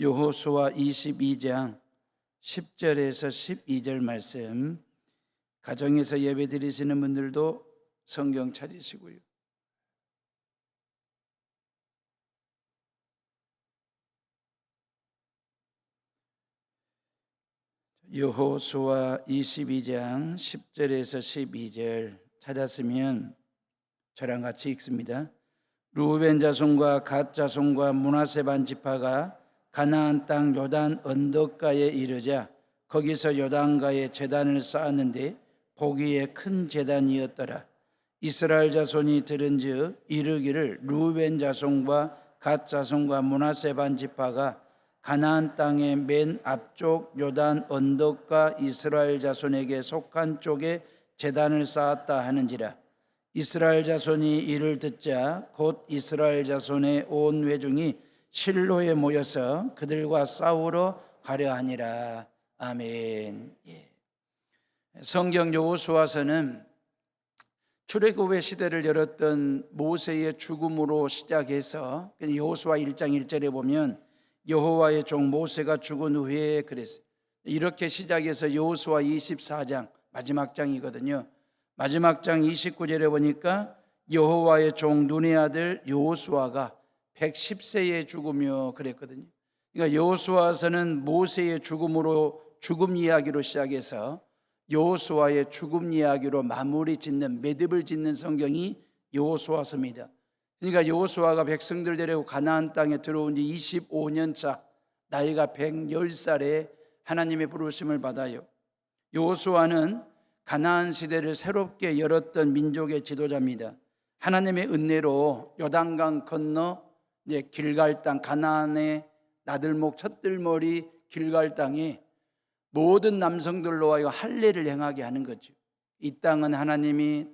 여호수아 22장 10절에서 12절 말씀, 가정에서 예배 드리시는 분들도 성경 찾으시고요. 여호수아 22장 10절에서 12절 찾았으면 저랑 같이 읽습니다. 르우벤 자손과 갓 자손과 므낫세 반 지파가 가나안 땅 요단 언덕가에 이르자 거기서 요단가에 제단을 쌓았는데 보기에 큰 제단이었더라. 이스라엘 자손이 들은즉 이르기를 르우벤 자손과 갓 자손과 므낫세 반 지파가 가나안 땅의 맨 앞쪽 요단 언덕가 이스라엘 자손에게 속한 쪽에 제단을 쌓았다 하는지라. 이스라엘 자손이 이를 듣자 곧 이스라엘 자손의 온 회중이 실로에 모여서 그들과 싸우러 가려 하니라. 아멘. 성경 여호수아서는 출애굽의 시대를 열었던 모세의 죽음으로 시작해서 여호수아 1장 1절에 보면 여호와의 종 모세가 죽은 후에 그랬어요. 이렇게 시작해서 여호수아 24장 마지막 장이거든요. 마지막 장 29절에 보니까 여호와의 종 눈의 아들 여호수아가 110세에 죽으며 그랬거든요. 그러니까 여호수아서는 모세의 죽음으로 죽음 이야기로 시작해서 여호수아의 죽음 이야기로 마무리 짓는 매듭을 짓는 성경이 여호수아서입니다. 그러니까 여호수아가 백성들 데리고 가나안 땅에 들어온 지 25년 차, 나이가 110살에 하나님의 부르심을 받아요. 여호수아는 가나안 시대를 새롭게 열었던 민족의 지도자입니다. 하나님의 은혜로 요단강 건너 이제 길갈 땅, 가나안의 나들목 첫 들머리 길갈 땅에 모든 남성들로 하여금 할례를 행하게 하는 거죠. 이 땅은 하나님이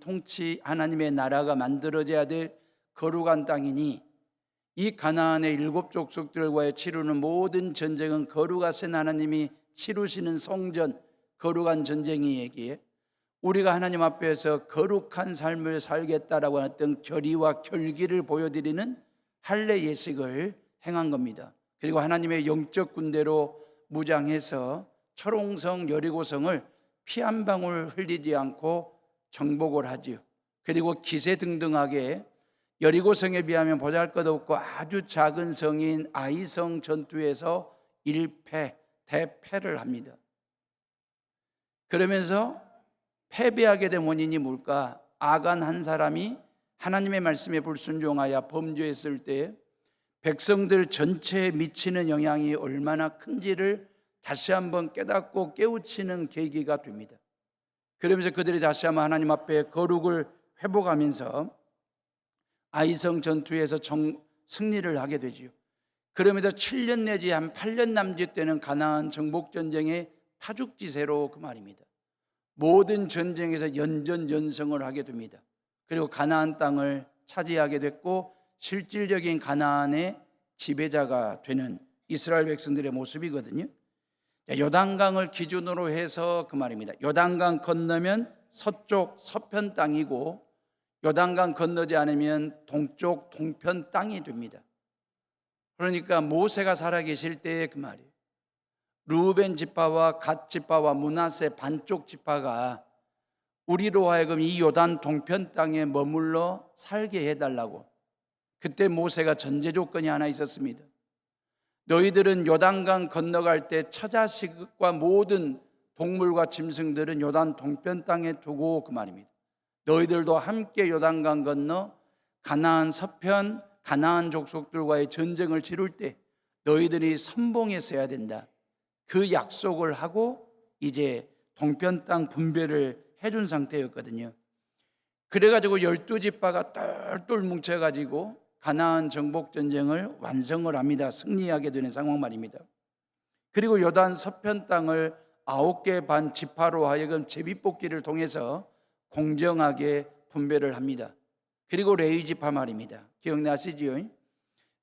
하나님의 나라가 만들어져야 될 거룩한 땅이니 이 가나안의 7 족속들과의 치르는 모든 전쟁은 거룩하신 하나님이 치르시는 성전, 거룩한 전쟁이 얘기해. 우리가 하나님 앞에서 거룩한 삶을 살겠다라고 했던 결의와 결기를 보여드리는 할례 예식을 행한 겁니다. 그리고 하나님의 영적 군대로 무장해서 철옹성 여리고성을 피 한 방울 흘리지 않고 정복을 하지요. 그리고 기세등등하게 여리고성에 비하면 보잘것없고 아주 작은 성인 아이성 전투에서 1패, 대패를 합니다. 그러면서 패배하게 된 원인이 뭘까? 아간 한 사람이 하나님의 말씀에 불순종하여 범죄했을 때 백성들 전체에 미치는 영향이 얼마나 큰지를 다시 한번 깨닫고 깨우치는 계기가 됩니다. 그러면서 그들이 다시 한번 하나님 앞에 거룩을 회복하면서 아이성 전투에서 승리를 하게 되지요. 그러면서 7년 내지 한 8년 남짓 되는 가나안 정복전쟁의 파죽지세로 그 말입니다. 모든 전쟁에서 연전연승을 하게 됩니다. 그리고 가나안 땅을 차지하게 됐고 실질적인 가나안의 지배자가 되는 이스라엘 백성들의 모습이거든요. 요단강을 기준으로 해서 그 말입니다. 요단강 건너면 서쪽 서편 땅이고 요단강 건너지 않으면 동쪽 동편 땅이 됩니다. 그러니까 모세가 살아계실 때의 그 말이에요. 르우벤 지파와 갓 지파와 므낫세 반쪽 지파가 우리로 하여금 이 요단 동편 땅에 머물러 살게 해달라고. 그때 모세가 전제 조건이 하나 있었습니다. 너희들은 요단강 건너갈 때 처자식과 모든 동물과 짐승들은 요단 동편 땅에 두고 그 말입니다. 너희들도 함께 요단강 건너 가나안 서편 가나안 족속들과의 전쟁을 치룰 때 너희들이 선봉했어야 된다. 그 약속을 하고 이제 동편 땅 분배를 해준 상태였거든요. 그래가지고 12지파가 똘똘 뭉쳐가지고 가나안 정복전쟁을 완성을 합니다. 승리하게 되는 상황 말입니다. 그리고 요단 서편 땅을 9개 반 지파로 하여금 제비뽑기를 통해서 공정하게 분배를 합니다. 그리고 레위 지파 말입니다. 기억나시지요?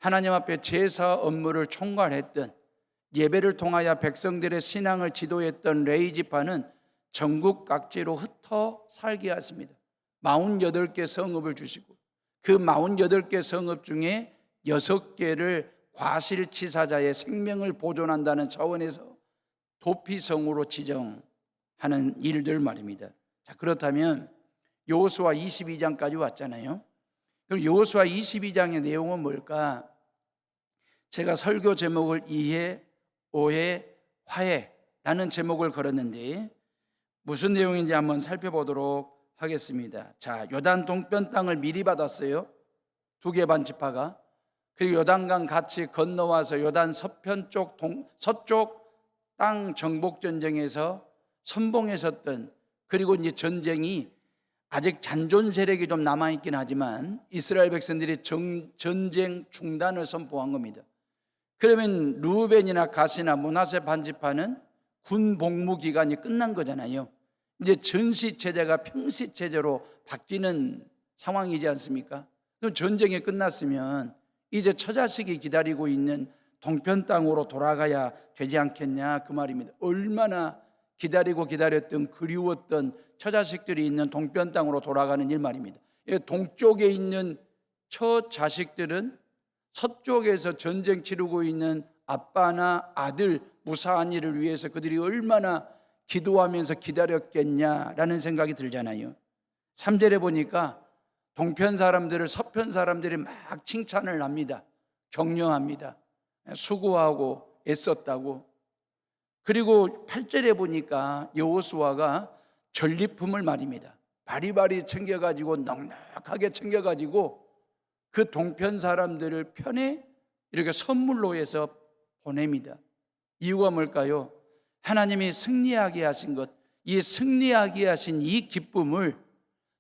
하나님 앞에 제사 업무를 총괄했던, 예배를 통하여 백성들의 신앙을 지도했던 레위 지파는 전국 각지로 흩어 살게 하십니다. 48개 성읍을 주시고 그 48개 성읍 중에 6개를 과실치사자의 생명을 보존한다는 차원에서 도피성으로 지정하는 일들 말입니다. 자, 그렇다면 여호수아 22장까지 왔잖아요. 그럼 여호수아 22장의 내용은 뭘까? 제가 설교 제목을 이해, 오해, 화해라는 제목을 걸었는데 무슨 내용인지 한번 살펴보도록 하겠습니다. 자, 요단 동편 땅을 미리 받았어요. 2개 반 지파가. 그리고 요단강 같이 건너와서 요단 서편 쪽 서쪽 땅 정복 전쟁에서 선봉에 섰던, 그리고 이제 전쟁이 아직 잔존 세력이 좀 남아있긴 하지만 이스라엘 백성들이 전쟁 중단을 선포한 겁니다. 그러면 루벤이나 갓이나 므낫세 반지파는 군 복무 기간이 끝난 거잖아요. 이제 전시 체제가 평시 체제로 바뀌는 상황이지 않습니까? 그럼 전쟁이 끝났으면 이제 처자식이 기다리고 있는 동편 땅으로 돌아가야 되지 않겠냐 그 말입니다. 얼마나 기다렸던 그리웠던 처자식들이 있는 동편 땅으로 돌아가는 일 말입니다. 동쪽에 있는 처자식들은 서쪽에서 전쟁 치르고 있는 아빠나 아들 무사한 일을 위해서 그들이 얼마나 기도하면서 기다렸겠냐라는 생각이 들잖아요. 3절에 보니까 동편 사람들을 서편 사람들이 막 칭찬을 합니다. 격려합니다. 수고하고 애썼다고. 그리고 8절에 보니까 여호수아가 전리품을 말입니다. 바리바리 챙겨가지고 넉넉하게 챙겨가지고 그 동편 사람들을 편에 이렇게 선물로 해서 보냅니다. 이유가 뭘까요? 하나님이 승리하게 하신 것, 이 승리하게 하신 이 기쁨을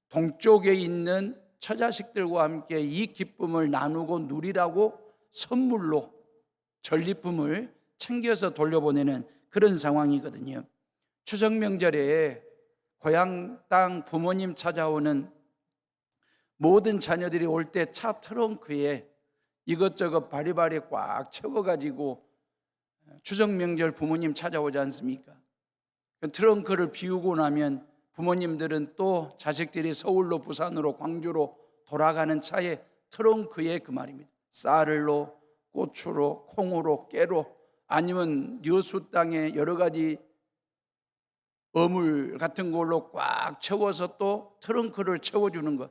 동쪽에 있는 처자식들과 함께 이 기쁨을 나누고 누리라고 선물로 전리품을 챙겨서 돌려보내는 그런 상황이거든요. 추석 명절에 고향 땅 부모님 찾아오는 모든 자녀들이 올 때 차 트렁크에 이것저것 바리바리 꽉 채워가지고 추석 명절 부모님 찾아오지 않습니까? 트렁크를 비우고 나면 부모님들은 또 자식들이 서울로 부산으로 광주로 돌아가는 차에 트렁크에 그 말입니다. 쌀로, 고추로, 콩으로, 깨로, 아니면 여수 땅에 여러 가지 어물 같은 걸로 꽉 채워서 또 트렁크를 채워주는 것.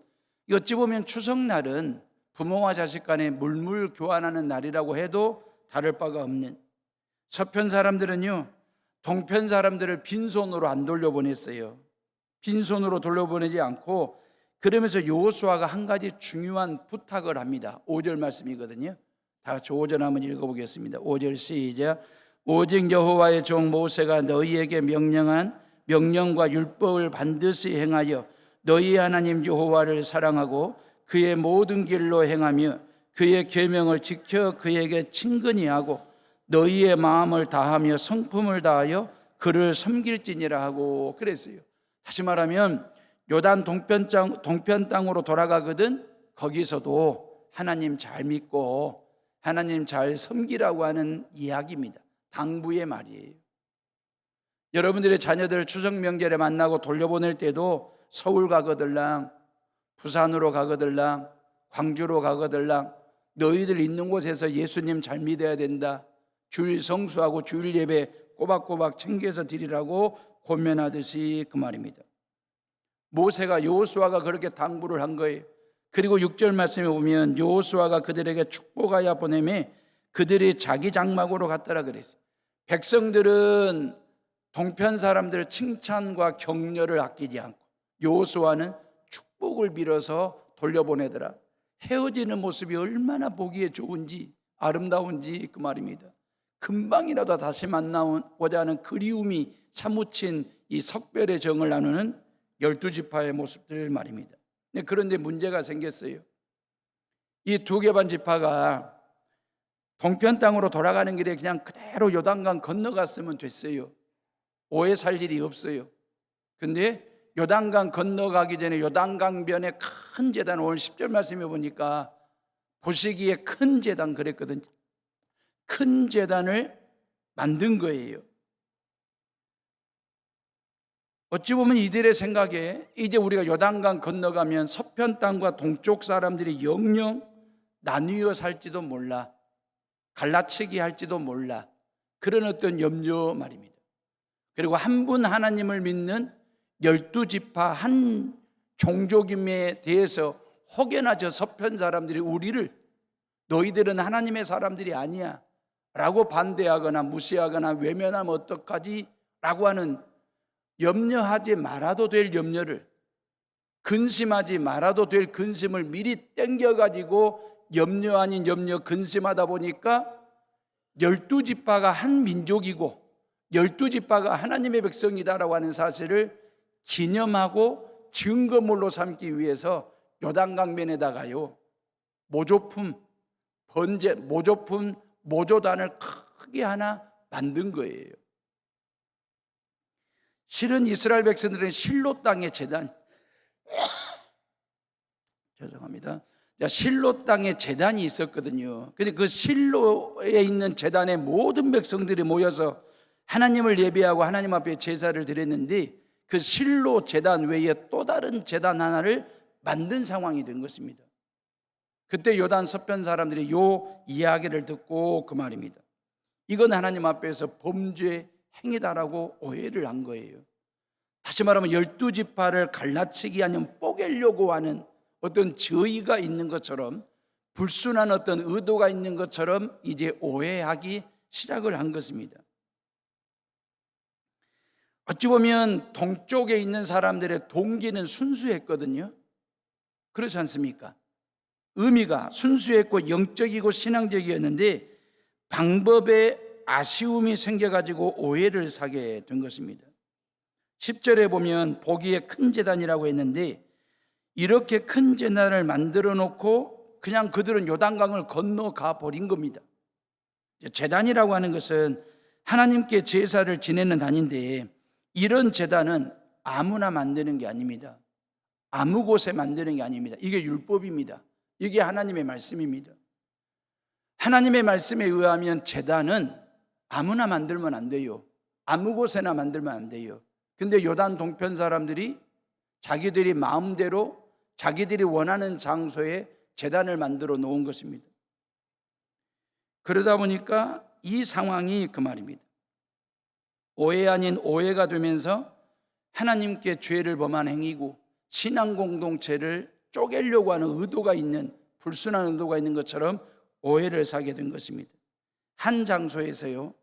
어찌 보면 추석날은 부모와 자식 간에 물물 교환하는 날이라고 해도 다를 바가 없는, 서편 사람들은요 동편 사람들을 빈손으로 안 돌려보냈어요. 빈손으로 돌려보내지 않고, 그러면서 여호수아가 한 가지 중요한 부탁을 합니다. 5절 말씀이거든요. 다 같이 5절 한번 읽어보겠습니다. 5절 시작. 오직 여호와의 종 모세가 너희에게 명령한 명령과 율법을 반드시 행하여 너희 하나님 여호와를 사랑하고 그의 모든 길로 행하며 그의 계명을 지켜 그에게 친근히 하고 너희의 마음을 다하며 성품을 다하여 그를 섬길지니라 하고 그랬어요. 다시 말하면 요단 동편 땅으로 돌아가거든 거기서도 하나님 잘 믿고 하나님 잘 섬기라고 하는 이야기입니다. 당부의 말이에요. 여러분들의 자녀들 추석 명절에 만나고 돌려보낼 때도 서울 가거들랑 부산으로 가거들랑 광주로 가거들랑 너희들 있는 곳에서 예수님 잘 믿어야 된다. 주일 성수하고 주일 예배 꼬박꼬박 챙겨서 드리라고 권면하듯이 그 말입니다. 모세가 여호수아가 그렇게 당부를 한 거예요. 그리고 6절 말씀에 보면 여호수아가 그들에게 축복하여 보내매 그들이 자기 장막으로 갔더라 그랬어요. 백성들은 동편 사람들 칭찬과 격려를 아끼지 않고 여호수아는 축복을 빌어서 돌려보내더라. 헤어지는 모습이 얼마나 보기에 좋은지 아름다운지 그 말입니다. 금방이라도 다시 만나고자 하는 그리움이 사무친 이 석별의 정을 나누는 12지파의 모습들 말입니다. 그런데 문제가 생겼어요. 이 2개 반 지파가 동편 땅으로 돌아가는 길에 그냥 그대로 요단강 건너갔으면 됐어요. 오해 살 일이 없어요. 근데 요단강 건너가기 전에 요단강변에 큰 제단, 오늘 10절 말씀해 보니까 보시기에 큰 제단 그랬거든요. 큰 제단을 만든 거예요. 어찌 보면 이들의 생각에 이제 우리가 요단강 건너가면 서편 땅과 동쪽 사람들이 영영 나뉘어 살지도 몰라. 갈라치기 할지도 몰라. 그런 어떤 염려 말입니다. 그리고 한 분 하나님을 믿는 12지파 한 종족임에 대해서 혹여나 저 서편 사람들이 우리를 너희들은 하나님의 사람들이 아니야 라고 반대하거나 무시하거나 외면하면 어떡하지? 라고 하는 염려하지 말아도 될 염려를, 근심하지 말아도 될 근심을 미리 땡겨가지고 염려 아닌 염려, 근심하다 보니까 12지파가 한 민족이고 12지파가 하나님의 백성이다라고 하는 사실을 기념하고 증거물로 삼기 위해서 요단강변에다가요 모조품, 모조단을 크게 하나 만든 거예요. 실은 이스라엘 백성들은 실로 땅의 제단, 죄송합니다. 실로 땅에 제단이 있었거든요. 근데 그 실로에 있는 제단에 모든 백성들이 모여서 하나님을 예배하고 하나님 앞에 제사를 드렸는데 그 실로 제단 외에 또 다른 제단 하나를 만든 상황이 된 것입니다. 그때 요단 서편 사람들이 요 이야기를 듣고 그 말입니다. 이건 하나님 앞에서 범죄 행위다라고 오해를 한 거예요. 다시 말하면 12지파를 갈라치기 아니면 뽀개려고 하는 어떤 저의가 있는 것처럼, 불순한 어떤 의도가 있는 것처럼 이제 오해하기 시작을 한 것입니다. 어찌 보면 동쪽에 있는 사람들의 동기는 순수했거든요. 그렇지 않습니까? 의미가 순수했고 영적이고 신앙적이었는데 방법에 아쉬움이 생겨가지고 오해를 사게 된 것입니다. 10절에 보면 보기에 큰 제단이라고 했는데 이렇게 큰 제단을 만들어 놓고 그냥 그들은 요단강을 건너가 버린 겁니다. 제단이라고 하는 것은 하나님께 제사를 지내는 단인데 이런 제단은 아무나 만드는 게 아닙니다. 아무 곳에 만드는 게 아닙니다. 이게 율법입니다. 이게 하나님의 말씀입니다. 하나님의 말씀에 의하면 제단은 아무나 만들면 안 돼요. 아무 곳에나 만들면 안 돼요. 근데 요단 동편 사람들이 자기들이 마음대로 자기들이 원하는 장소에 제단을 만들어 놓은 것입니다. 그러다 보니까 이 상황이 그 말입니다. 오해 아닌 오해가 되면서 하나님께 죄를 범한 행위고 신앙 공동체를 쪼개려고 하는 의도가 있는, 불순한 의도가 있는 것처럼 오해를 사게 된 것입니다. 한 장소에서요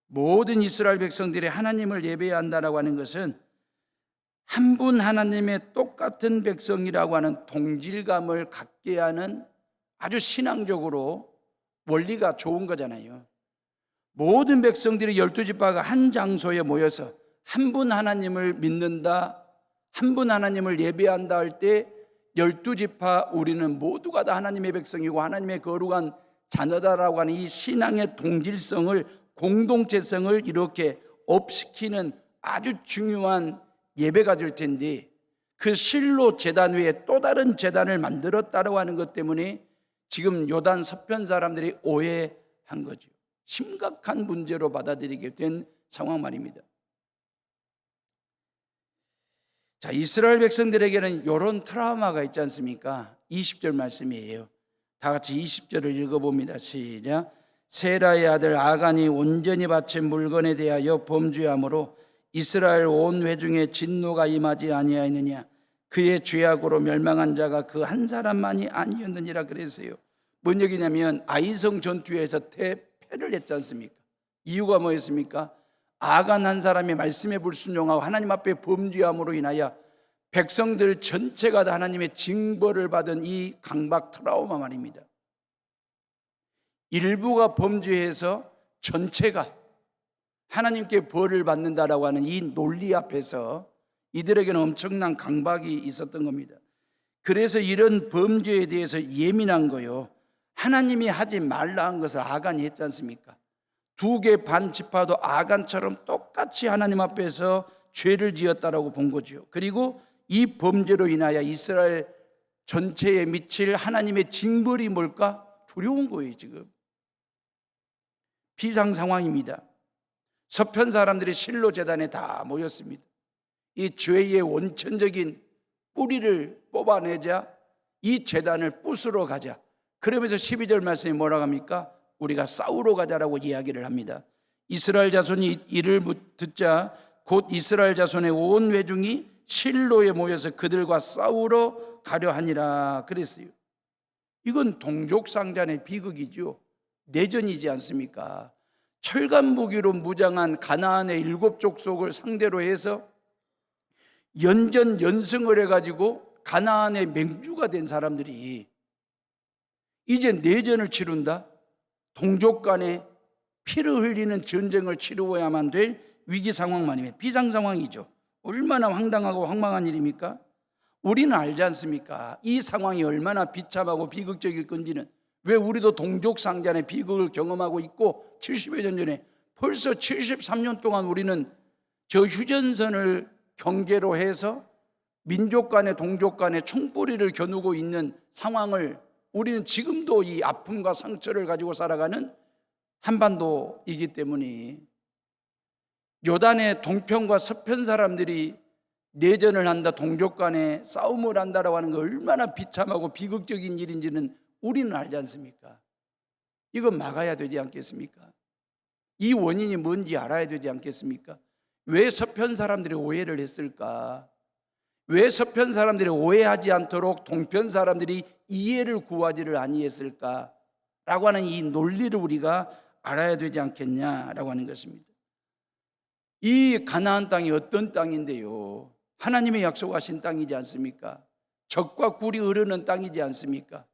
모든 이스라엘 백성들이 하나님을 예배해야 한다고 하는 것은 한 분 하나님의 똑같은 백성이라고 하는 동질감을 갖게 하는 아주 신앙적으로 원리가 좋은 거잖아요. 모든 백성들이 12지파가 한 장소에 모여서 한 분 하나님을 믿는다, 한 분 하나님을 예배한다 할 때 12지파 우리는 모두가 다 하나님의 백성이고 하나님의 거룩한 자녀다라고 하는 이 신앙의 동질성을, 공동체성을 이렇게 업시키는 아주 중요한 예배가 될 텐데 그 실로 제단 외에 또 다른 제단을 만들었다고 하는 것 때문에 지금 요단 서편 사람들이 오해한 거죠. 심각한 문제로 받아들이게 된 상황 말입니다. 자, 이스라엘 백성들에게는 이런 트라우마가 있지 않습니까? 20절 말씀이에요. 다 같이 20절을 읽어봅니다. 시작. 세라의 아들 아간이 온전히 바친 물건에 대하여 범죄함으로 이스라엘 온 회중에 진노가 임하지 아니하였느냐. 그의 죄악으로 멸망한 자가 그 한 사람만이 아니었느니라 그랬어요. 뭔 얘기냐면 아이성 전투에서 패를 했지 않습니까? 이유가 뭐였습니까? 아간 한 사람이 말씀에 불순종하고 하나님 앞에 범죄함으로 인하여 백성들 전체가 다 하나님의 징벌을 받은 이 강박 트라우마 말입니다. 일부가 범죄해서 전체가 하나님께 벌을 받는다라고 하는 이 논리 앞에서 이들에게는 엄청난 강박이 있었던 겁니다. 그래서 이런 범죄에 대해서 예민한 거요. 하나님이 하지 말라 한 것을 아간이 했지 않습니까? 2개 반 지파도 아간처럼 똑같이 하나님 앞에서 죄를 지었다라고 본 거죠. 그리고 이 범죄로 인하여 이스라엘 전체에 미칠 하나님의 징벌이 뭘까? 두려운 거예요. 지금 비상 상황입니다. 서편 사람들이 실로 제단에 다 모였습니다. 이 죄의 원천적인 뿌리를 뽑아내자 이 제단을 부수러 가자. 그러면서 12절 말씀이 뭐라고 합니까? 우리가 싸우러 가자라고 이야기를 합니다. 이스라엘 자손이 이를 듣자 곧 이스라엘 자손의 온 회중이 실로에 모여서 그들과 싸우러 가려 하니라 그랬어요. 이건 동족상잔의 비극이죠. 내전이지 않습니까? 철갑 무기로 무장한 가나안의 7족속을 상대로 해서 연전연승을 해가지고 가나안의 맹주가 된 사람들이 이제 내전을 치른다? 동족 간에 피를 흘리는 전쟁을 치루어야만 될 위기 상황만이면 비상 상황이죠. 얼마나 황당하고 황망한 일입니까? 우리는 알지 않습니까? 이 상황이 얼마나 비참하고 비극적일 건지는. 왜 우리도 동족상잔의 비극을 경험하고 있고 70여 년 전에 벌써 73년 동안 우리는 저 휴전선을 경계로 해서 민족 간의 동족 간의 총뿌리를 겨누고 있는 상황을 우리는 지금도 이 아픔과 상처를 가지고 살아가는 한반도이기 때문에 요단의 동편과 서편 사람들이 내전을 한다, 동족 간에 싸움을 한다라고 하는 거 얼마나 비참하고 비극적인 일인지는 우리는 알지 않습니까? 이건 막아야 되지 않겠습니까? 이 원인이 뭔지 알아야 되지 않겠습니까? 왜 서편 사람들이 오해를 했을까? 왜 서편 사람들이 오해하지 않도록 동편 사람들이 이해를 구하지를 아니했을까? 라고 하는 이 논리를 우리가 알아야 되지 않겠냐라고 하는 것입니다. 이 가나안 땅이 어떤 땅인데요? 하나님의 약속하신 땅이지 않습니까? 젖과 꿀이 흐르는 땅이지 않습니까?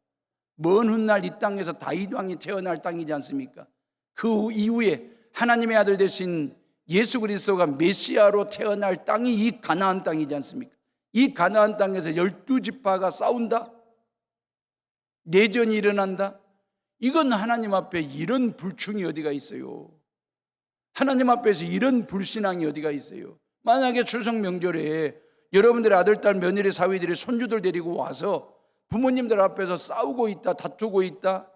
먼 훗날 이 땅에서 다윗 왕이 태어날 땅이지 않습니까? 그 이후에 하나님의 아들 되신 예수 그리스도가 메시아로 태어날 땅이 이 가나안 땅이지 않습니까? 이 가나안 땅에서 12지파가 싸운다? 내전이 일어난다? 이건 하나님 앞에 이런 불충이 어디가 있어요? 하나님 앞에서 이런 불신앙이 어디가 있어요? 만약에 추석 명절에 여러분들의 아들, 딸, 며느리, 사위들이 손주들 데리고 와서 부모님들 앞에서 싸우고 있다, 다투고 있다,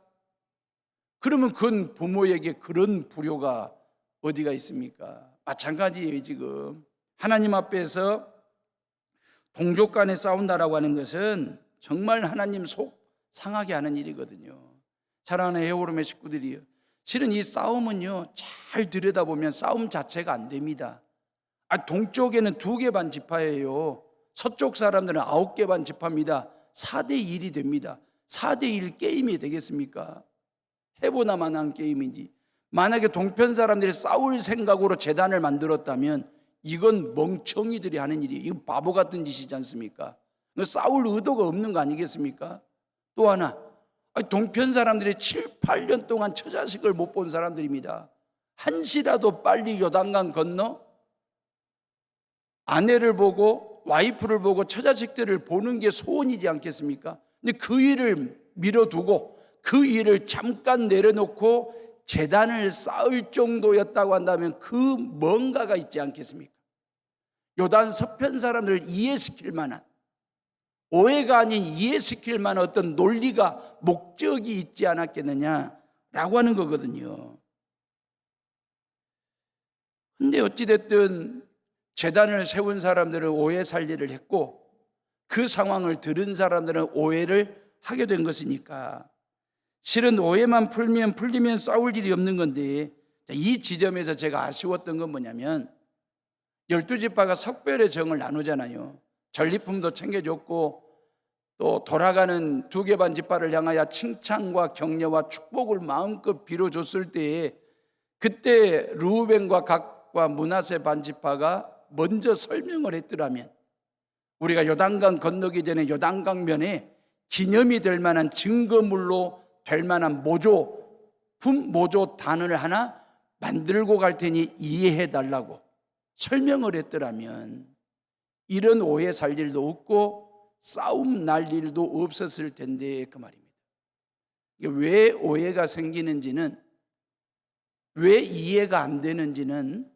그러면 그건 부모에게 그런 불효가 어디가 있습니까? 마찬가지예요. 지금 하나님 앞에서 동족 간에 싸운다라고 하는 것은 정말 하나님 속 상하게 하는 일이거든요. 사랑하는 헤어오름의 식구들이요, 실은 이 싸움은요, 잘 들여다보면 싸움 자체가 안 됩니다. 동쪽에는 2개 반 지파예요. 서쪽 사람들은 9개 반 지파입니다. 4대1이 됩니다. 4대1 게임이 되겠습니까? 해보나만 한 게임인지. 만약에 동편 사람들이 싸울 생각으로 재단을 만들었다면 이건 멍청이들이 하는 일이에요. 이건 바보 같은 짓이지 않습니까? 싸울 의도가 없는 거 아니겠습니까? 또 하나, 동편 사람들이 7, 8년 동안 처자식을 못 본 사람들입니다. 한시라도 빨리 요단강 건너 아내를 보고 와이프를 보고 처자식들을 보는 게 소원이지 않겠습니까? 근데 그 일을 미뤄두고 그 일을 잠깐 내려놓고 제단을 쌓을 정도였다고 한다면 그 뭔가가 있지 않겠습니까? 요단 서편 사람들을 이해시킬 만한, 오해가 아닌 이해시킬 만한 어떤 논리가, 목적이 있지 않았겠느냐라고 하는 거거든요. 근데 어찌됐든 제단을 세운 사람들은 오해 살리를 했고 그 상황을 들은 사람들은 오해를 하게 된 것이니까 실은 오해만 풀리면 싸울 일이 없는 건데, 이 지점에서 제가 아쉬웠던 건 뭐냐면 12지파가 석별의 정을 나누잖아요. 전리품도 챙겨줬고 또 돌아가는 2개 반 지파를 향하여 칭찬과 격려와 축복을 마음껏 빌어줬을 때에 그때 르우벤과 각과 므낫세 반 지파가 먼저 설명을 했더라면 우리가 요단강 건너기 전에 요단강변에 기념이 될 만한 증거물로 될 만한 모조 단을 하나 만들고 갈 테니 이해해 달라고 설명을 했더라면 이런 오해 살 일도 없고 싸움 날 일도 없었을 텐데 그 말입니다. 왜 오해가 생기는지는, 왜 이해가 안 되는지는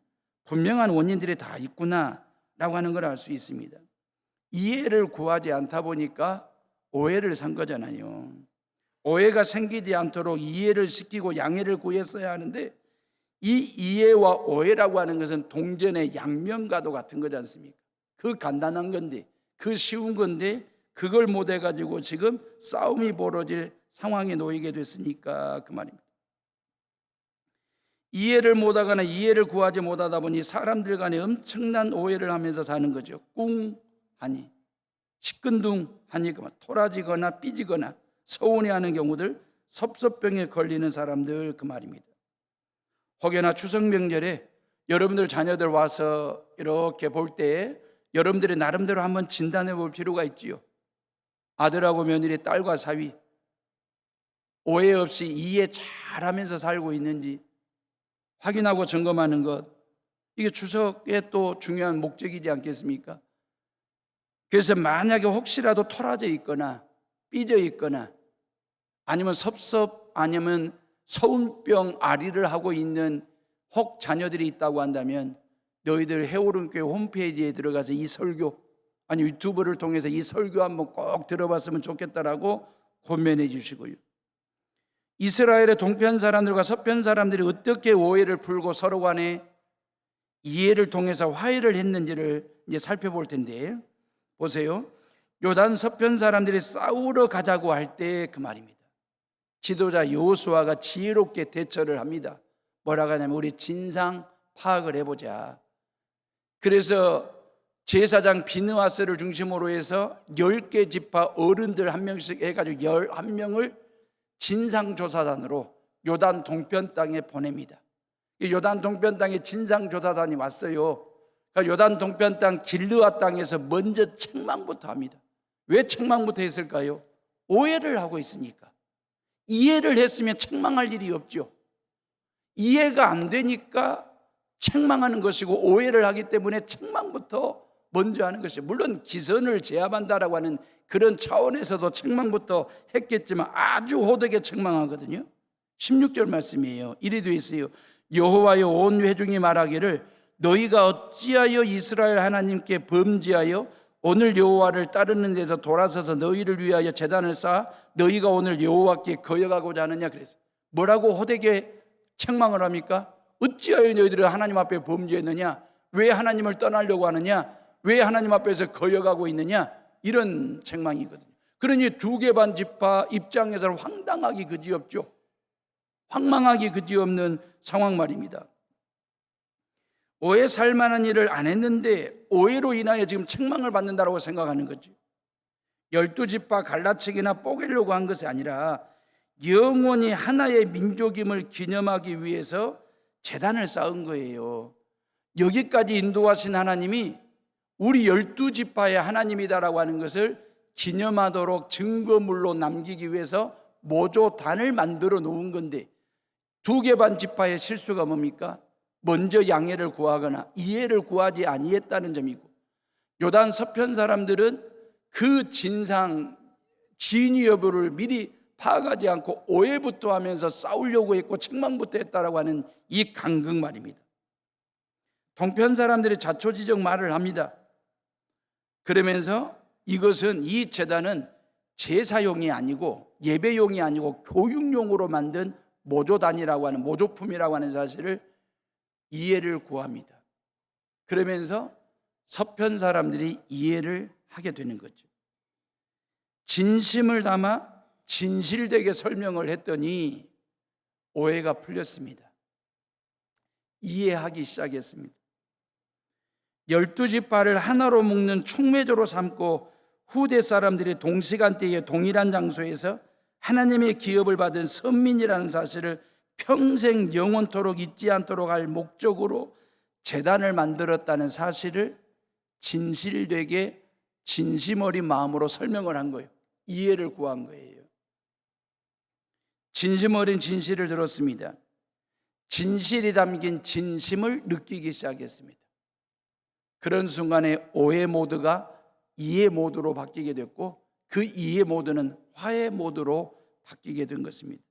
분명한 원인들이 다 있구나라고 하는 걸 알 수 있습니다. 이해를 구하지 않다 보니까 오해를 산 거잖아요. 오해가 생기지 않도록 이해를 시키고 양해를 구했어야 하는데 이 이해와 오해라고 하는 것은 동전의 양면과도 같은 거지 않습니까? 그 간단한 건데, 그 쉬운 건데 그걸 못 해가지고 지금 싸움이 벌어질 상황에 놓이게 됐으니까 그 말입니다. 이해를 못하거나 이해를 구하지 못하다 보니 사람들 간에 엄청난 오해를 하면서 사는 거죠. 꿍하니, 시큰둥하니, 토라지거나 삐지거나 서운해하는 경우들, 섭섭병에 걸리는 사람들 그 말입니다. 혹여나 추석 명절에 여러분들 자녀들 와서 이렇게 볼 때 여러분들이 나름대로 한번 진단해 볼 필요가 있지요. 아들하고 며느리, 딸과 사위 오해 없이 이해 잘하면서 살고 있는지 확인하고 점검하는 것, 이게 추석의 또 중요한 목적이지 않겠습니까? 그래서 만약에 혹시라도 토라져 있거나 삐져 있거나 아니면 아니면 서운병 아리를 하고 있는 혹 자녀들이 있다고 한다면 너희들 해오른교회 홈페이지에 들어가서 이 설교, 아니 유튜브를 통해서 이 설교 한번 꼭 들어봤으면 좋겠다라고 권면해 주시고요. 이스라엘의 동편 사람들과 서편 사람들이 어떻게 오해를 풀고 서로 간에 이해를 통해서 화해를 했는지를 이제 살펴볼 텐데, 보세요. 요단 서편 사람들이 싸우러 가자고 할 때 그 말입니다. 지도자 여호수아가 지혜롭게 대처를 합니다. 뭐라고 하냐면 우리 진상 파악을 해보자. 그래서 제사장 비느하스를 중심으로 해서 10개 지파 어른들 한 명씩 해가지고 11명을 진상조사단으로 요단 동편 땅에 보냅니다. 요단 동편 땅에 진상조사단이 왔어요. 그러니까 요단 동편 땅 길르앗 땅에서 먼저 책망부터 합니다. 왜 책망부터 했을까요? 오해를 하고 있으니까. 이해를 했으면 책망할 일이 없죠. 이해가 안 되니까 책망하는 것이고, 오해를 하기 때문에 책망부터 먼저 하는 것이죠. 물론 기선을 제압한다라고 하는 그런 차원에서도 책망부터 했겠지만 아주 호되게 책망하거든요. 16절 말씀이에요. 이리 되어 있어요. 여호와여 온 회중이 말하기를 너희가 어찌하여 이스라엘 하나님께 범죄하여 오늘 여호와를 따르는 데서 돌아서서 너희를 위하여 제단을 쌓아 너희가 오늘 여호와께 거역하고자 하느냐. 그래서 뭐라고 호되게 책망을 합니까? 어찌하여 너희들은 하나님 앞에 범죄했느냐? 왜 하나님을 떠나려고 하느냐? 왜 하나님 앞에서 거역하고 있느냐? 이런 책망이거든요. 그러니 2개 반 지파 입장에서는 황당하기 그지없죠. 황망하기 그지없는 상황 말입니다. 오해 살만한 일을 안 했는데 오해로 인하여 지금 책망을 받는다고 생각하는 거죠. 12지파 갈라치기나 뽀개려고 한 것이 아니라 영원히 하나의 민족임을 기념하기 위해서 제단을 쌓은 거예요. 여기까지 인도하신 하나님이 우리 12지파의 하나님이다라고 하는 것을 기념하도록 증거물로 남기기 위해서 모조단을 만들어 놓은 건데, 2개 반 지파의 실수가 뭡니까? 먼저 양해를 구하거나 이해를 구하지 아니했다는 점이고, 요단 서편 사람들은 그 진상 진위 여부를 미리 파악하지 않고 오해부터 하면서 싸우려고 했고 책망부터 했다라고 하는 이 간극 말입니다. 동편 사람들이 자초지적 말을 합니다. 그러면서 이것은, 이 제단은 제사용이 아니고 예배용이 아니고 교육용으로 만든 모조단이라고 하는, 모조품이라고 하는 사실을 이해를 구합니다. 그러면서 서편 사람들이 이해를 하게 되는 거죠. 진심을 담아 진실되게 설명을 했더니 오해가 풀렸습니다. 이해하기 시작했습니다. 12지파를 하나로 묶는 촉매조로 삼고 후대 사람들이 동시간대에 동일한 장소에서 하나님의 기업을 받은 선민이라는 사실을 평생 영원토록 잊지 않도록 할 목적으로 제단을 만들었다는 사실을 진실되게 진심 어린 마음으로 설명을 한 거예요. 이해를 구한 거예요. 진심 어린 진실을 들었습니다. 진실이 담긴 진심을 느끼기 시작했습니다. 그런 순간에 오해 모드가 이해 모드로 바뀌게 됐고, 그 이해 모드는 화해 모드로 바뀌게 된 것입니다.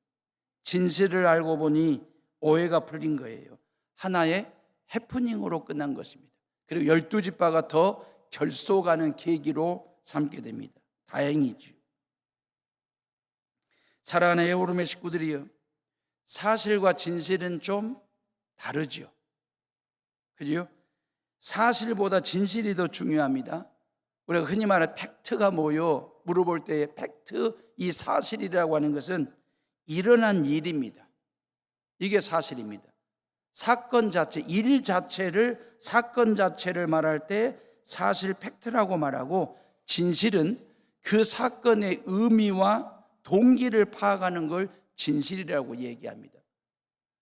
진실을 알고 보니 오해가 풀린 거예요. 하나의 해프닝으로 끝난 것입니다. 그리고 12지파가 더 결속하는 계기로 삼게 됩니다. 다행이죠. 사랑하는 에오름의 식구들이요, 사실과 진실은 좀 다르죠. 그죠? 사실보다 진실이 더 중요합니다. 우리가 흔히 말하는 팩트가 뭐요? 물어볼 때 팩트, 이 사실이라고 하는 것은 일어난 일입니다. 이게 사실입니다. 사건 자체, 일 자체를, 사건 자체를 말할 때 사실 팩트라고 말하고, 진실은 그 사건의 의미와 동기를 파악하는 걸 진실이라고 얘기합니다.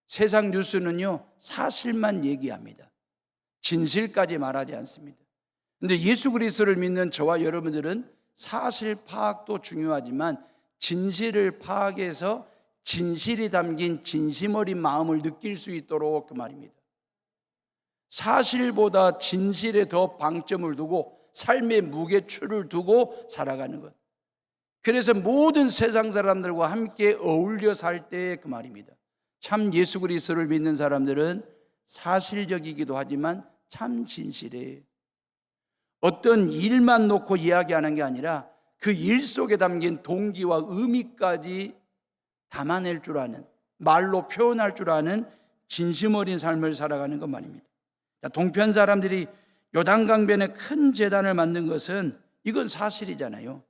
세상 뉴스는요, 사실만 얘기합니다. 진실까지 말하지 않습니다. 근데 예수 그리스도를 믿는 저와 여러분들은 사실 파악도 중요하지만 진실을 파악해서 진실이 담긴 진심 어린 마음을 느낄 수 있도록 그 말입니다. 사실보다 진실에 더 방점을 두고 삶의 무게추를 두고 살아가는 것. 그래서 모든 세상 사람들과 함께 어울려 살 때 그 말입니다. 참 예수 그리스도를 믿는 사람들은 사실적이기도 하지만 참 진실해. 어떤 일만 놓고 이야기하는 게 아니라 그 일 속에 담긴 동기와 의미까지 담아낼 줄 아는, 말로 표현할 줄 아는 진심 어린 삶을 살아가는 것 말입니다. 동편 사람들이 요단강변에 큰 제단을 만든 것은 이건 사실이잖아요.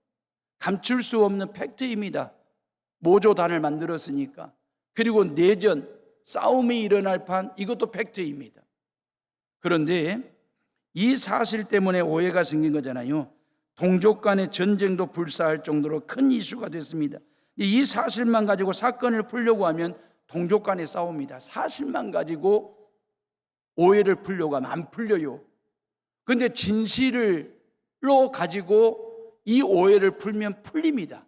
감출 수 없는 팩트입니다. 모조단을 만들었으니까. 그리고 내전, 싸움이 일어날 판, 이것도 팩트입니다. 그런데 이 사실 때문에 오해가 생긴 거잖아요. 동족 간의 전쟁도 불사할 정도로 큰 이슈가 됐습니다. 이 사실만 가지고 사건을 풀려고 하면 동족 간의 싸움입니다. 사실만 가지고 오해를 풀려고 하면 안 풀려요. 그런데 진실로 가지고 이 오해를 풀면 풀립니다.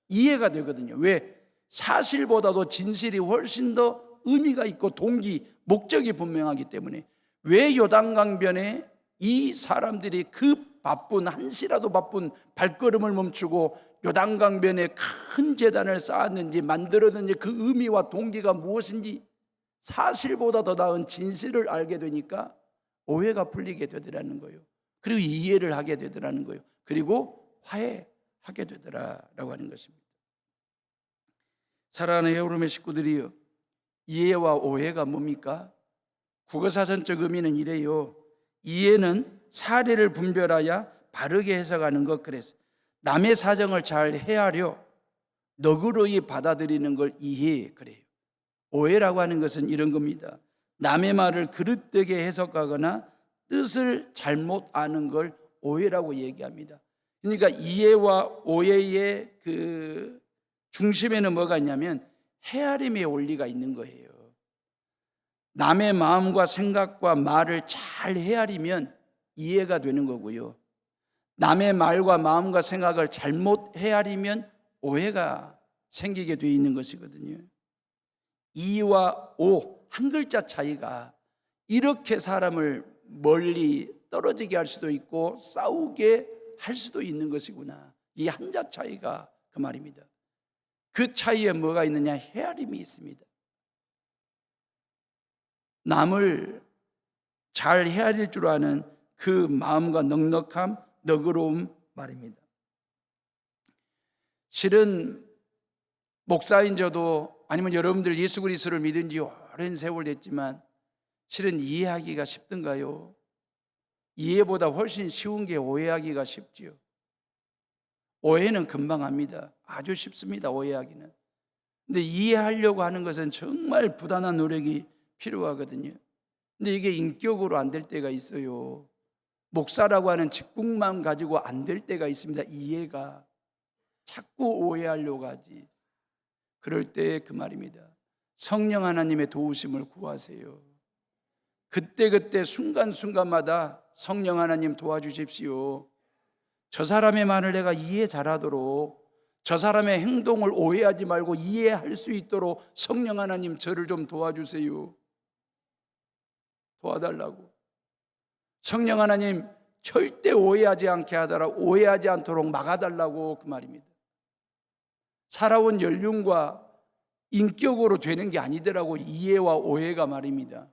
이해가 되거든요. 왜? 사실보다도 진실이 훨씬 더 의미가 있고 동기, 목적이 분명하기 때문에. 왜 요단강변에 이 사람들이 그 바쁜, 한시라도 바쁜 발걸음을 멈추고 요단강변에 큰 제단을 쌓았는지 만들었는지 그 의미와 동기가 무엇인지 사실보다 더 나은 진실을 알게 되니까 오해가 풀리게 되더라는 거예요. 그리고 이해를 하게 되더라는 거예요. 그리고 화해하게 되더라라고 하는 것입니다. 사랑하는 헤어룸의 식구들이요, 이해와 오해가 뭡니까? 국어사전적 의미는 이래요. 이해는 사례를 분별하여 바르게 해석하는 것. 그래서 남의 사정을 잘 헤아려 너그러이 받아들이는 걸 이해, 그래요. 오해라고 하는 것은 이런 겁니다. 남의 말을 그릇되게 해석하거나 뜻을 잘못 아는 걸 오해라고 얘기합니다. 그러니까 이해와 오해의 그 중심에는 뭐가 있냐면 헤아림의 원리가 있는 거예요. 남의 마음과 생각과 말을 잘 헤아리면 이해가 되는 거고요. 남의 말과 마음과 생각을 잘못 헤아리면 오해가 생기게 되어 있는 것이거든요. 이와 오, 한 글자 차이가 이렇게 사람을 멀리 떨어지게 할 수도 있고 싸우게 할 수도 있는 것이구나. 이 한자 차이가 그 말입니다. 그 차이에 뭐가 있느냐? 헤아림이 있습니다. 남을 잘 헤아릴 줄 아는 그 마음과 넉넉함, 너그러움 말입니다. 실은 목사인 저도 아니면 여러분들 예수 그리스도를 믿은 지 오랜 세월 됐지만 실은 이해하기가 쉽던가요? 이해보다 훨씬 쉬운 게 오해하기가 쉽지요. 오해는 금방 합니다. 아주 쉽습니다. 오해하기는. 근데 이해하려고 하는 것은 정말 부단한 노력이 필요하거든요. 근데 이게 인격으로 안 될 때가 있어요. 목사라고 하는 직분만 가지고 안 될 때가 있습니다. 이해가. 자꾸 오해하려고 하지. 그럴 때 그 말입니다. 성령 하나님의 도우심을 구하세요. 그때그때 순간순간마다 성령 하나님 도와주십시오. 저 사람의 말을 내가 이해 잘하도록, 저 사람의 행동을 오해하지 말고 이해할 수 있도록 성령 하나님 저를 좀 도와주세요. 도와달라고. 성령 하나님 절대 오해하지 않게 하더라, 오해하지 않도록 막아달라고 그 말입니다. 살아온 연륜과 인격으로 되는 게 아니더라고. 이해와 오해가 말입니다.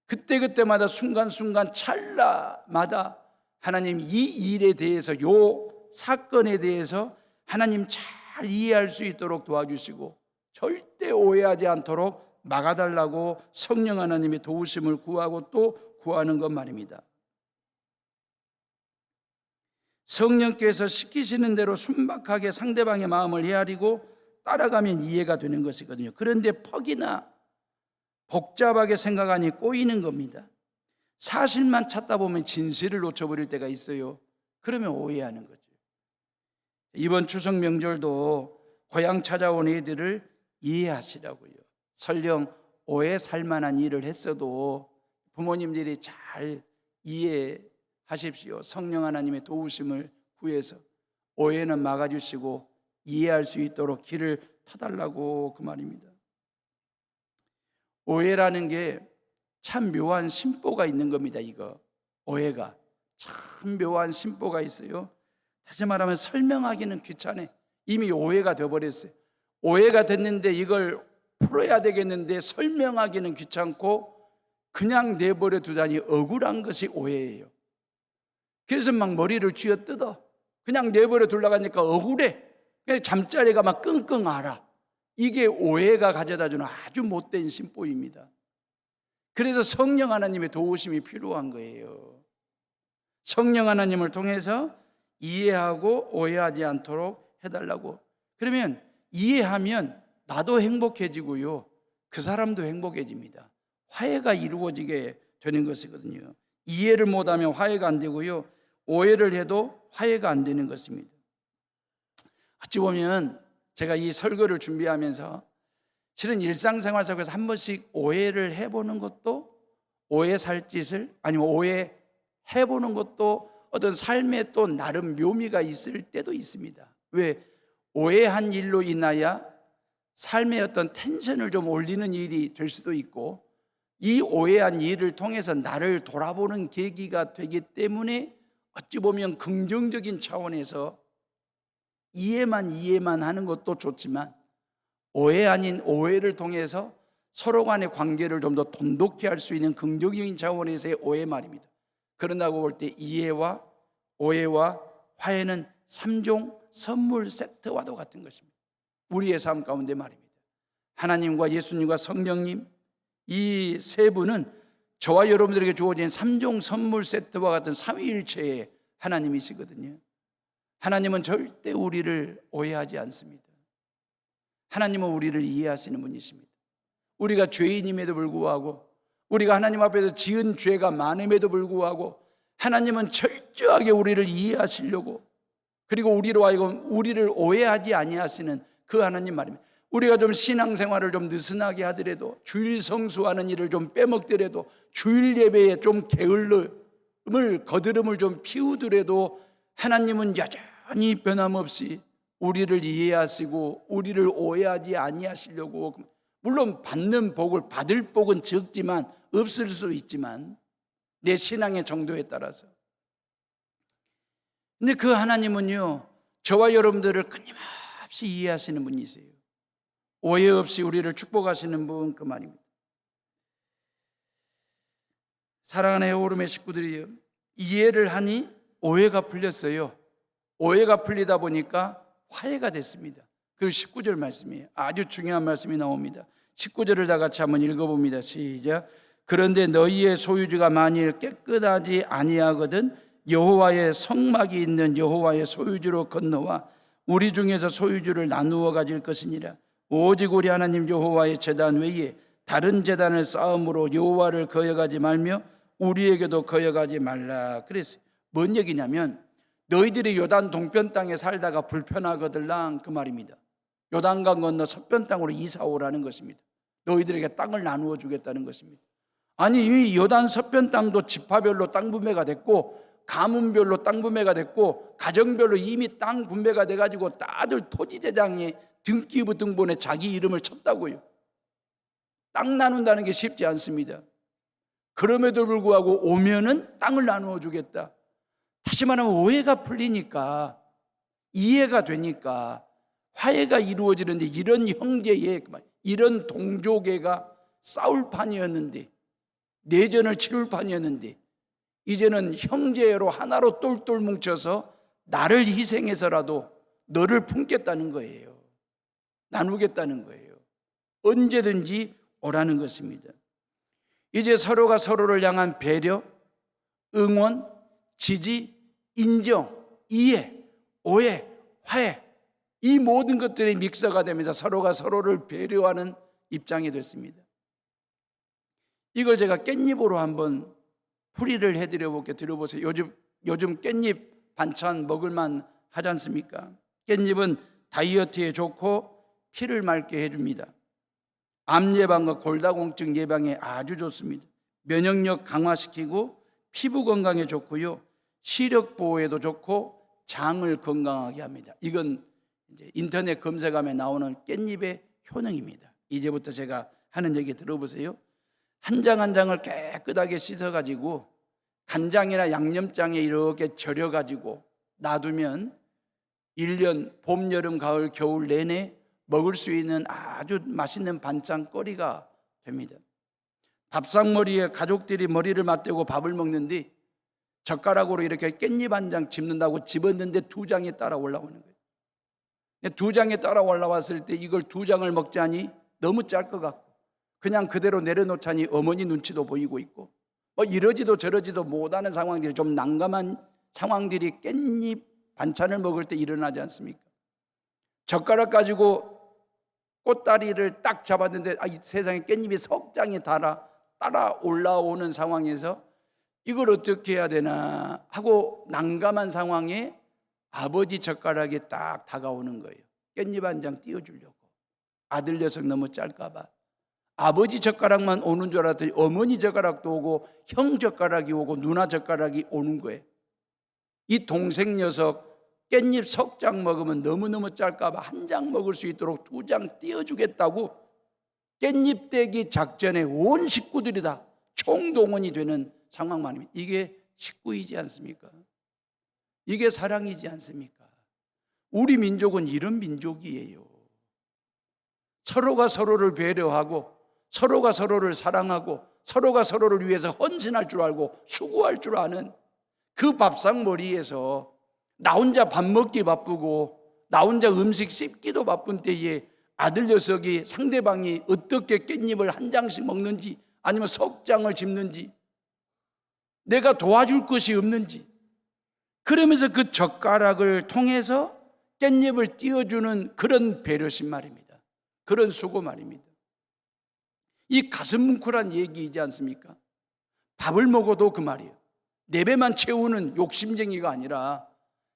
그때그때마다 순간순간 찰나마다 하나님 이 일에 대해서, 요 사건에 대해서 하나님 잘 이해할 수 있도록 도와주시고 절대 오해하지 않도록 막아달라고 성령 하나님의 도우심을 구하고 또 구하는 것 말입니다. 성령께서 시키시는 대로 순박하게 상대방의 마음을 헤아리고 따라가면 이해가 되는 것이거든요. 그런데 퍽이나 복잡하게 생각하니 꼬이는 겁니다. 사실만 찾다 보면 진실을 놓쳐버릴 때가 있어요. 그러면 오해하는 거죠. 이번 추석 명절도 고향 찾아온 애들을 이해하시라고요. 설령 오해 살만한 일을 했어도 부모님들이 잘 이해하십시오. 성령 하나님의 도우심을 구해서 오해는 막아주시고 이해할 수 있도록 길을 터달라고 그 말입니다. 오해라는 게 참 묘한 심보가 있는 겁니다. 이거 오해가 참 묘한 심보가 있어요. 다시 말하면 설명하기는 귀찮아. 이미 오해가 되어버렸어요. 오해가 됐는데 이걸 풀어야 되겠는데 설명하기는 귀찮고 그냥 내버려 두다니 억울한 것이 오해예요. 그래서 막 머리를 쥐어뜯어. 그냥 내버려 두려고 하니까 억울해. 그냥 잠자리가 막 끙끙 앓아. 이게 오해가 가져다주는 아주 못된 심보입니다. 그래서 성령 하나님의 도우심이 필요한 거예요. 성령 하나님을 통해서 이해하고 오해하지 않도록 해달라고. 그러면 이해하면 나도 행복해지고요, 그 사람도 행복해집니다. 화해가 이루어지게 되는 것이거든요. 이해를 못하면 화해가 안 되고요, 오해를 해도 화해가 안 되는 것입니다. 어찌 보면 제가 이 설교를 준비하면서 실은 일상생활 속에서 한 번씩 오해를 해보는 것도, 오해 살짓을 아니면 오해해보는 것도 어떤 삶에 또 나름 묘미가 있을 때도 있습니다. 왜? 오해한 일로 인하여 삶의 어떤 텐션을 좀 올리는 일이 될 수도 있고, 이 오해한 일을 통해서 나를 돌아보는 계기가 되기 때문에 어찌 보면 긍정적인 차원에서 이해만 하는 것도 좋지만 오해 아닌 오해를 통해서 서로 간의 관계를 좀 더 돈독히 할 수 있는 긍정적인 차원에서의 오해 말입니다. 그런다고 볼 때 이해와 오해와 화해는 3종 선물 세트와도 같은 것입니다. 우리의 삶 가운데 말입니다. 하나님과 예수님과 성령님, 이 세 분은 저와 여러분들에게 주어진 3종 선물 세트와 같은 삼위일체의 하나님이시거든요. 하나님은 절대 우리를 오해하지 않습니다. 하나님은 우리를 이해하시는 분이십니다. 우리가 죄인임에도 불구하고, 우리가 하나님 앞에서 지은 죄가 많음에도 불구하고 하나님은 철저하게 우리를 이해하시려고, 그리고 우리로 하여금 우리를 오해하지 아니하시는 그 하나님 말입니다. 우리가 좀 신앙생활을 좀 느슨하게 하더라도, 주일 성수하는 일을 좀 빼먹더라도, 주일 예배에 좀 게을름을 거드름을 좀 피우더라도 하나님은 여전히 변함없이 우리를 이해하시고 우리를 오해하지 아니하시려고, 물론 받는 복을, 받을 복은 적지만 없을 수 있지만 내 신앙의 정도에 따라서. 근데 그 하나님은요, 저와 여러분들을 끊임없이 이해하시는 분이세요. 오해 없이 우리를 축복하시는 분, 그 말입니다. 사랑하는 에오름의 식구들이요, 이해를 하니 오해가 풀렸어요. 오해가 풀리다 보니까 화해가 됐습니다. 그 19절 말씀이에요. 아주 중요한 말씀이 나옵니다. 19절을 다 같이 한번 읽어봅니다. 시작. 그런데 너희의 소유주가 만일 깨끗하지 아니하거든 여호와의 성막이 있는 여호와의 소유주로 건너와 우리 중에서 소유주를 나누어 가질 것이니라. 오직 우리 하나님 여호와의 제단 외에 다른 제단을 쌓음으로 여호와를 거역하지 말며 우리에게도 거역하지 말라. 그랬어요. 뭔 얘기냐면, 너희들이 요단 동편 땅에 살다가 불편하거들랑 그 말입니다. 요단강 건너 서편 땅으로 이사 오라는 것입니다. 너희들에게 땅을 나누어 주겠다는 것입니다. 아니, 이 요단 서편 땅도 지파별로 땅 분배가 됐고, 가문별로 땅 분배가 됐고, 가정별로 이미 땅 분배가 돼가지고 다들 토지대장에 등기부 등본에 자기 이름을 쳤다고요. 땅 나눈다는 게 쉽지 않습니다. 그럼에도 불구하고 오면은 땅을 나누어 주겠다. 다시 말하면 오해가 풀리니까, 이해가 되니까 화해가 이루어지는데, 이런 형제의, 이런 동족애가 싸울 판이었는데, 내전을 치룰 판이었는데, 이제는 형제로 하나로 똘똘 뭉쳐서 나를 희생해서라도 너를 품겠다는 거예요. 나누겠다는 거예요. 언제든지 오라는 것입니다. 이제 서로가 서로를 향한 배려, 응원, 지지, 인정, 이해, 오해, 화해, 이 모든 것들이 믹서가 되면서 서로가 서로를 배려하는 입장이 됐습니다. 이걸 제가 깻잎으로 한번 풀이를 해드려 볼게요. 들어보세요. 요즘 깻잎 반찬 먹을만 하지 않습니까? 깻잎은 다이어트에 좋고 피를 맑게 해줍니다. 암 예방과 골다공증 예방에 아주 좋습니다. 면역력 강화시키고 피부 건강에 좋고요. 시력 보호에도 좋고 장을 건강하게 합니다. 이건 이제 인터넷 검색하면 나오는 깻잎의 효능입니다. 이제부터 제가 하는 얘기 들어보세요. 한 장 한 장을 깨끗하게 씻어가지고 간장이나 양념장에 이렇게 절여가지고 놔두면 1년 봄, 여름, 가을, 겨울 내내 먹을 수 있는 아주 맛있는 반찬거리가 됩니다. 밥상머리에 가족들이 머리를 맞대고 밥을 먹는데 젓가락으로 이렇게 깻잎 한 장 집는다고 집었는데 2장이 따라 올라오는 거예요. 2장이 따라 올라왔을 때 이걸 2장을 먹자니 너무 짤 것 같고 그냥 그대로 내려놓자니 어머니 눈치도 보이고 있고 이러지도 저러지도 못하는 상황들이, 좀 난감한 상황들이 깻잎 반찬을 먹을 때 일어나지 않습니까? 젓가락 가지고 꽃다리를 딱 잡았는데 이 세상에 깻잎이 석 장이 따라 올라오는 상황에서 이걸 어떻게 해야 되나 하고 난감한 상황에 아버지 젓가락이 딱 다가오는 거예요. 깻잎 한 장 띄워주려고. 아들 녀석 너무 짧까 봐. 아버지 젓가락만 오는 줄 알았더니 어머니 젓가락도 오고 형 젓가락이 오고 누나 젓가락이 오는 거예요. 이 동생 녀석 깻잎 석 장 먹으면 너무너무 짧까 봐 한 장 먹을 수 있도록 2장 띄워주겠다고 깻잎 떼기 작전에 온 식구들이 다 총동원이 되는 상황 말입니다. 이게 식구이지 않습니까? 이게 사랑이지 않습니까? 우리 민족은 이런 민족이에요. 서로가 서로를 배려하고 서로가 서로를 사랑하고 서로가 서로를 위해서 헌신할 줄 알고 수고할 줄 아는 그 밥상머리에서 나 혼자 밥 먹기 바쁘고 나 혼자 음식 씹기도 바쁜 때에 아들 녀석이 상대방이 어떻게 깻잎을 한 장씩 먹는지 아니면 석 장을 집는지 내가 도와줄 것이 없는지 그러면서 그 젓가락을 통해서 깻잎을 띄워주는 그런 배려심 말입니다. 그런 수고 말입니다. 이 가슴 뭉클한 얘기이지 않습니까? 밥을 먹어도 그 말이에요. 내 배만 채우는 욕심쟁이가 아니라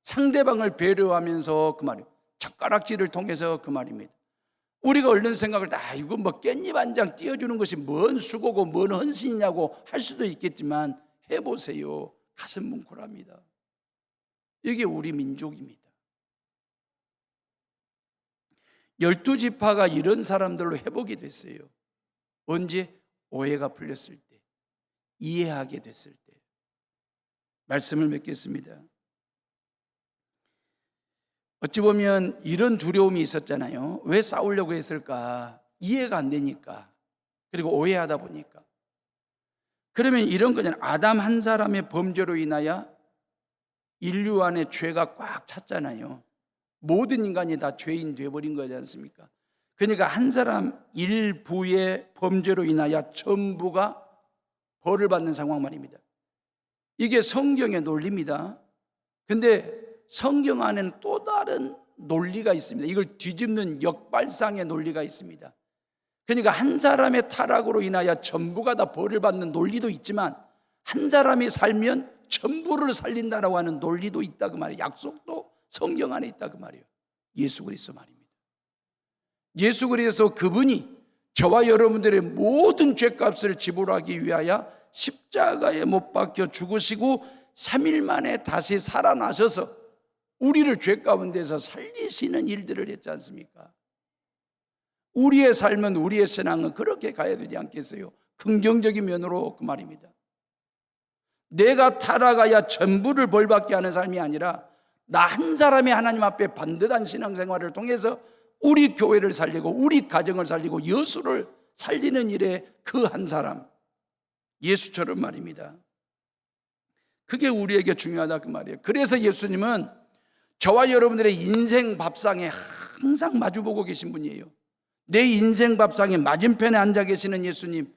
상대방을 배려하면서 그 말이에요. 젓가락질을 통해서 그 말입니다. 우리가 얼른 생각을 이거 뭐 깻잎 한 장 띄워주는 것이 뭔 수고고 뭔 헌신이냐고 할 수도 있겠지만 해보세요. 가슴 뭉클합니다. 이게 우리 민족입니다. 12지파가 이런 사람들로 회복이 됐어요. 언제? 오해가 풀렸을 때, 이해하게 됐을 때. 말씀을 맺겠습니다. 어찌 보면 이런 두려움이 있었잖아요. 왜 싸우려고 했을까? 이해가 안 되니까. 그리고 오해하다 보니까. 그러면 이런 거잖아요. 아담 한 사람의 범죄로 인하여 인류 안에 죄가 꽉 찼잖아요. 모든 인간이 다 죄인 되어버린 거지 않습니까? 그러니까 한 사람 일부의 범죄로 인하여 전부가 벌을 받는 상황 말입니다. 이게 성경의 논리입니다. 근데 성경 안에는 또 다른 논리가 있습니다. 이걸 뒤집는 역발상의 논리가 있습니다. 그러니까 한 사람의 타락으로 인하여 전부가 다 벌을 받는 논리도 있지만 한 사람이 살면 전부를 살린다라고 하는 논리도 있다 그 말이에요. 약속도 성경 안에 있다 그 말이에요. 예수 그리스도 말입니다. 예수 그리스도 그분이 저와 여러분들의 모든 죄값을 지불하기 위하여 십자가에 못 박혀 죽으시고 3일 만에 다시 살아나셔서 우리를 죄 가운데서 살리시는 일들을 했지 않습니까? 우리의 삶은, 우리의 신앙은 그렇게 가야 되지 않겠어요? 긍정적인 면으로 그 말입니다. 내가 타락하여 전부를 벌받게 하는 삶이 아니라 나 한 사람이 하나님 앞에 반듯한 신앙생활을 통해서 우리 교회를 살리고 우리 가정을 살리고 여수를 살리는 일에 그 한 사람, 예수처럼 말입니다. 그게 우리에게 중요하다 그 말이에요. 그래서 예수님은 저와 여러분들의 인생 밥상에 항상 마주보고 계신 분이에요. 내 인생 밥상에 맞은편에 앉아 계시는 예수님.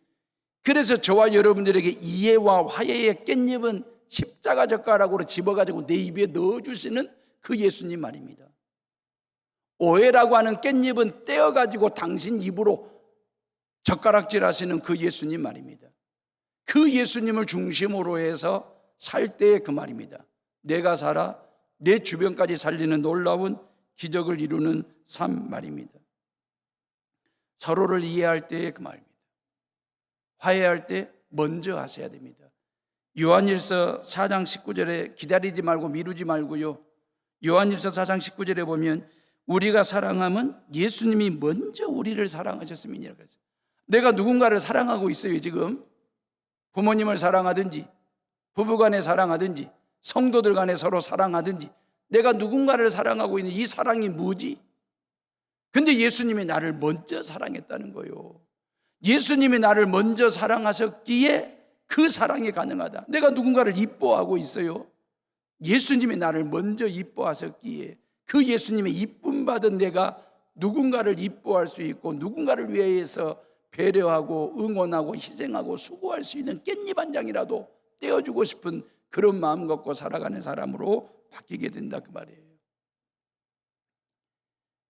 그래서 저와 여러분들에게 이해와 화해의 깻잎은 십자가 젓가락으로 집어가지고 내 입에 넣어주시는 그 예수님 말입니다. 오해라고 하는 깻잎은 떼어가지고 당신 입으로 젓가락질 하시는 그 예수님 말입니다. 그 예수님을 중심으로 해서 살 때의 그 말입니다. 내가 살아 내 주변까지 살리는 놀라운 기적을 이루는 삶 말입니다. 서로를 이해할 때의 그 말입니다. 화해할 때 먼저 하셔야 됩니다. 요한일서 4장 19절에 기다리지 말고 미루지 말고요. 요한일서 4장 19절에 보면 우리가 사랑하면 예수님이 먼저 우리를 사랑하셨음이니라 그랬어요. 내가 누군가를 사랑하고 있어요. 지금 부모님을 사랑하든지 부부간에 사랑하든지 성도들 간에 서로 사랑하든지 내가 누군가를 사랑하고 있는 이 사랑이 뭐지? 근데 예수님이 나를 먼저 사랑했다는 거예요. 예수님이 나를 먼저 사랑하셨기에 그 사랑이 가능하다. 내가 누군가를 이뻐하고 있어요. 예수님이 나를 먼저 이뻐하셨기에 그 예수님의 이쁨 받은 내가 누군가를 이뻐할 수 있고 누군가를 위해서 배려하고 응원하고 희생하고 수고할 수 있는 깻잎 한 장이라도 떼어주고 싶은 그런 마음 갖고 살아가는 사람으로 바뀌게 된다 그 말이에요.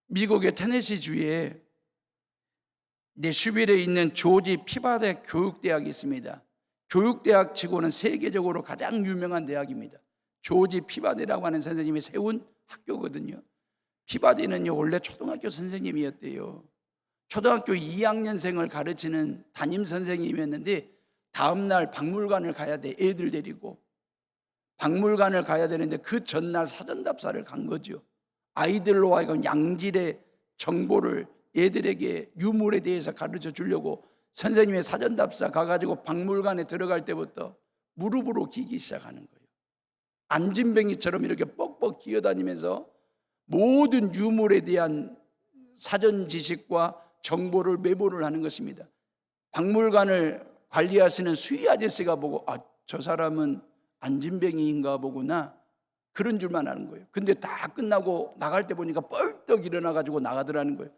미국의 테네시주에 내슈빌에 있는 조지 피바데 교육대학이 있습니다. 교육대학 치고는 세계적으로 가장 유명한 대학입니다. 조지 피바데라고 하는 선생님이 세운 학교거든요. 피바데는요 원래 초등학교 선생님이었대요. 초등학교 2학년생을 가르치는 담임 선생님이었는데 다음날 박물관을 가야 돼. 애들 데리고 박물관을 가야 되는데 그 전날 사전답사를 간 거죠. 아이들로 하여금 양질의 정보를 애들에게 유물에 대해서 가르쳐 주려고 선생님의 사전답사 가가지고 박물관에 들어갈 때부터 무릎으로 기기 시작하는 거예요. 안진뱅이처럼 이렇게 뻑뻑 기어다니면서 모든 유물에 대한 사전 지식과 정보를 메모를 하는 것입니다. 박물관을 관리하시는 수의 아저씨가 보고 저 사람은 안진뱅이인가 보구나 그런 줄만 아는 거예요. 근데 다 끝나고 나갈 때 보니까 뻘떡 일어나가지고 나가더라는 거예요.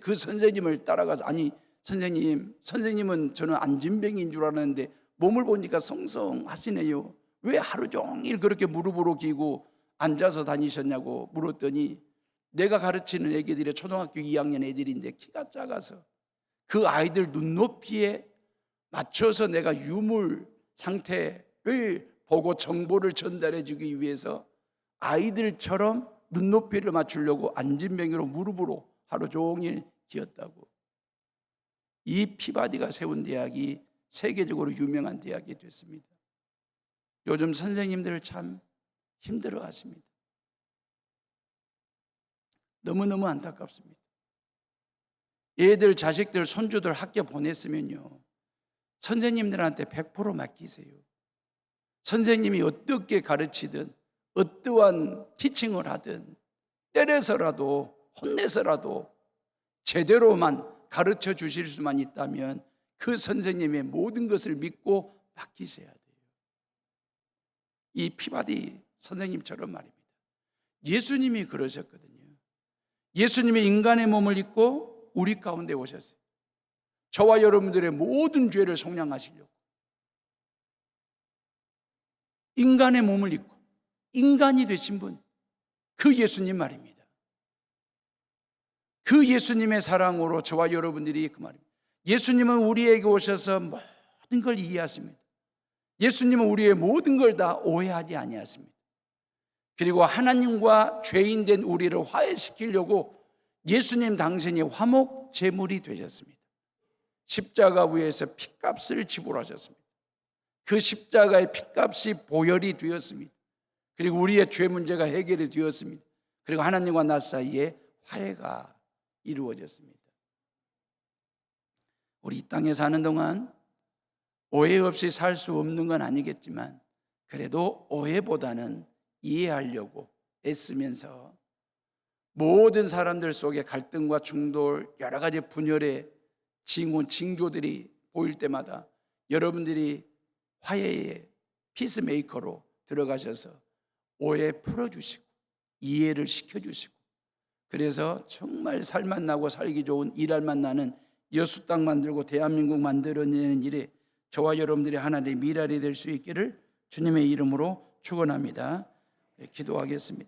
그 선생님을 따라가서 아니 선생님은 저는 안진뱅이인 줄 알았는데 몸을 보니까 성성하시네요. 왜 하루 종일 그렇게 무릎으로 기고 앉아서 다니셨냐고 물었더니 내가 가르치는 애기들이 초등학교 2학년 애들인데 키가 작아서 그 아이들 눈높이에 맞춰서 내가 유물 상태를 보고 정보를 전달해 주기 위해서 아이들처럼 눈높이를 맞추려고 안진뱅이로 무릎으로 하루 종일 기었다고. 이 피바디가 세운 대학이 세계적으로 유명한 대학이 됐습니다. 요즘 선생님들 참 힘들어 하십니다. 너무너무 안타깝습니다. 애들, 자식들, 손주들 학교 보냈으면요 선생님들한테 100% 맡기세요. 선생님이 어떻게 가르치든 어떠한 티칭을 하든 때려서라도 혼내서라도 제대로만 가르쳐 주실 수만 있다면 그 선생님의 모든 것을 믿고 맡기셔야 돼요. 이 피바디 선생님처럼 말입니다. 예수님이 그러셨거든요. 예수님이 인간의 몸을 입고 우리 가운데 오셨어요. 저와 여러분들의 모든 죄를 속량하시려고 인간의 몸을 입고 인간이 되신 분, 그 예수님 말입니다. 그 예수님의 사랑으로 저와 여러분들이 그 말입니다. 예수님은 우리에게 오셔서 모든 걸 이해하십니다. 예수님은 우리의 모든 걸 다 오해하지 아니하십니다. 그리고 하나님과 죄인된 우리를 화해시키려고 예수님 당신이 화목 제물이 되셨습니다. 십자가 위에서 핏값을 지불하셨습니다. 그 십자가의 핏값이 보혈이 되었습니다. 그리고 우리의 죄 문제가 해결이 되었습니다. 그리고 하나님과 나 사이에 화해가 이루어졌습니다. 우리 이 땅에 사는 동안 오해 없이 살 수 없는 건 아니겠지만 그래도 오해보다는 이해하려고 애쓰면서 모든 사람들 속에 갈등과 충돌, 여러 가지 분열의 징조들이 보일 때마다 여러분들이 화해의 피스메이커로 들어가셔서 오해 풀어주시고 이해를 시켜주시고 그래서 정말 살맛 나고 살기 좋은 일할 맛 나는 여수 땅 만들고 대한민국 만들어내는 일에 저와 여러분들이 하나님의 미랄이 될 수 있기를 주님의 이름으로 축원합니다. 기도하겠습니다.